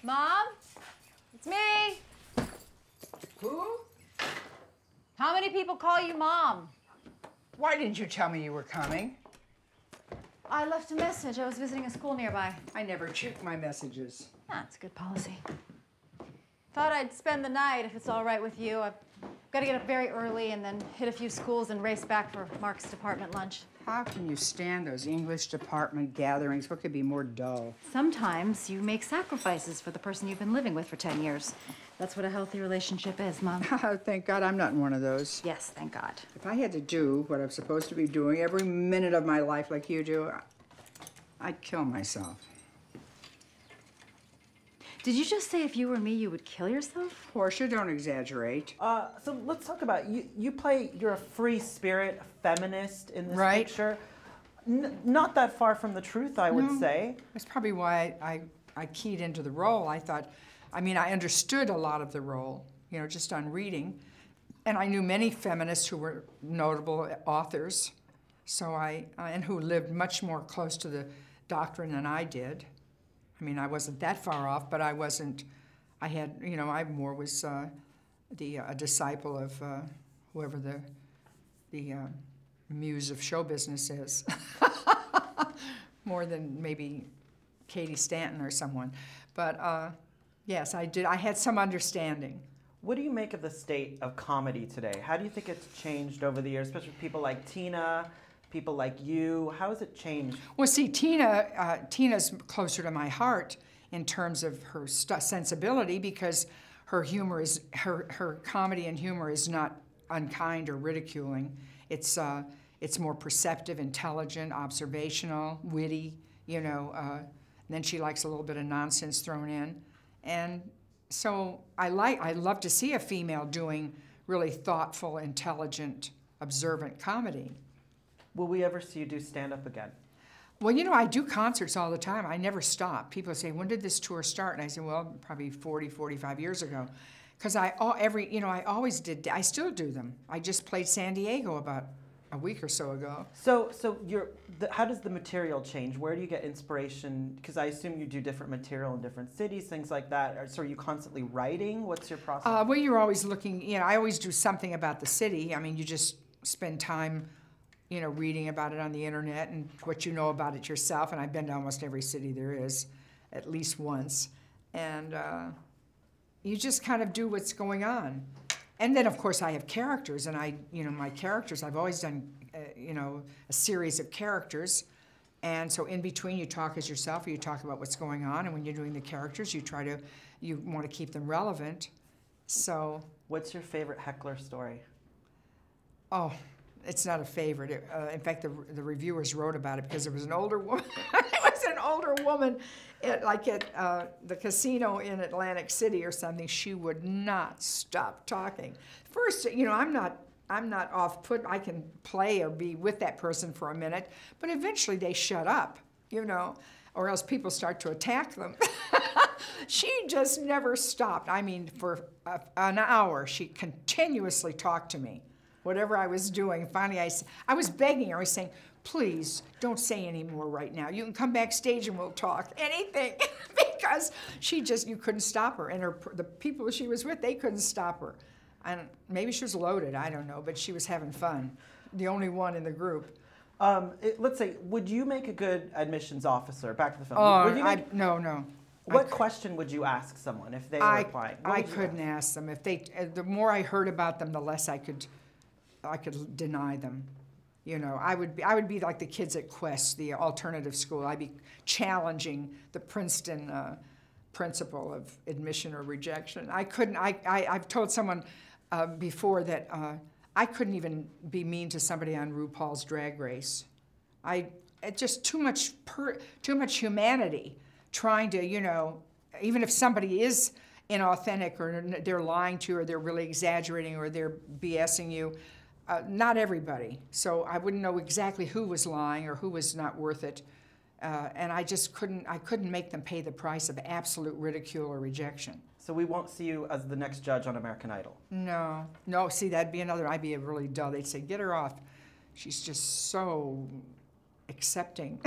Mom? It's me. Who? How many people call you Mom? Why didn't you tell me you were coming? I left a message. I was visiting a school nearby. I never check my messages. That's good policy. Thought I'd spend the night if it's all right with you. I've got to get up very early and then hit a few schools and race back for Mark's department lunch. How can you stand those English department gatherings? What could be more dull? Sometimes you make sacrifices for the person you've been living with for 10 years. That's what a healthy relationship is, Mom. Thank God I'm not in one of those. Yes, thank God. If I had to do what I'm supposed to be doing every minute of my life like you do, I'd kill myself. Did you just say if you were me, you would kill yourself? Portia, don't exaggerate. So let's talk about you. You're a free spirit, a feminist in this Right. picture. Not that far from the truth, I would say. That's probably why I keyed into the role. I thought, I understood a lot of the role, you know, just on reading. And I knew many feminists who were notable authors, so and who lived much more close to the doctrine than I did. I mean, I wasn't that far off, but I wasn't, I had, you know, I more was a disciple of whoever the muse of show business is. More than maybe Katie Stanton or someone. But yes, I did. I had some understanding. What do you make of the state of comedy today? How do you think it's changed over the years, especially with people like Tina, people like you? How has it changed? Well, see, Tina's closer to my heart in terms of her sensibility, because her humor is her comedy and humor is not unkind or ridiculing. It's more perceptive, intelligent, observational, witty. You know. And then she likes a little bit of nonsense thrown in, and so I love to see a female doing really thoughtful, intelligent, observant comedy. Will we ever see you do stand-up again? Well, you know, I do concerts all the time. I never stop. People say, when did this tour start? And I say, well, probably 40, 45 years ago. Because I always did, I still do them. I just played San Diego about a week or so ago. So how does the material change? Where do you get inspiration? Because I assume you do different material in different cities, things like that. So are you constantly writing? What's your process? Well, you're always looking, you know, I always do something about the city. I mean, you just spend time, you know, reading about it on the internet and what you know about it yourself. And I've been to almost every city there is, at least once. And you just kind of do what's going on. And then, of course, I have characters, and my characters, I've always done, a series of characters. And so in between, you talk as yourself, or you talk about what's going on. And when you're doing the characters, you want to keep them relevant. So. What's your favorite heckler story? Oh, it's not a favorite. In fact, the reviewers wrote about it because there was an older woman. It was an older woman at the casino in Atlantic City or something. She would not stop talking. First, you know, I'm not off-put. I can play or be with that person for a minute, but eventually they shut up, you know, or else people start to attack them. She just never stopped. I mean, for an hour, she continuously talked to me. Whatever I was doing, finally I was begging her. I was saying, please, don't say any more right now. You can come backstage and we'll talk. Anything. Because you couldn't stop her. And the people she was with, they couldn't stop her. And maybe she was loaded, I don't know, but she was having fun. The only one in the group. Let's say, would you make a good admissions officer? Back to the film. Oh, no. What question would you ask someone if they were applying? I couldn't ask them. The more I heard about them, the less I could deny them. You know, I would be like the kids at Quest, the alternative school. I'd be challenging the Princeton principle of admission or rejection. I've told someone before that I couldn't even be mean to somebody on RuPaul's Drag Race. It's just too much humanity trying to, you know, even if somebody is inauthentic or they're lying to you or they're really exaggerating or they're BSing you. Not everybody. So I wouldn't know exactly who was lying or who was not worth it. And I just couldn't make them pay the price of absolute ridicule or rejection. So we won't see you as the next judge on American Idol? No, see, that'd be I'd be really dull. They'd say, get her off. She's just so accepting.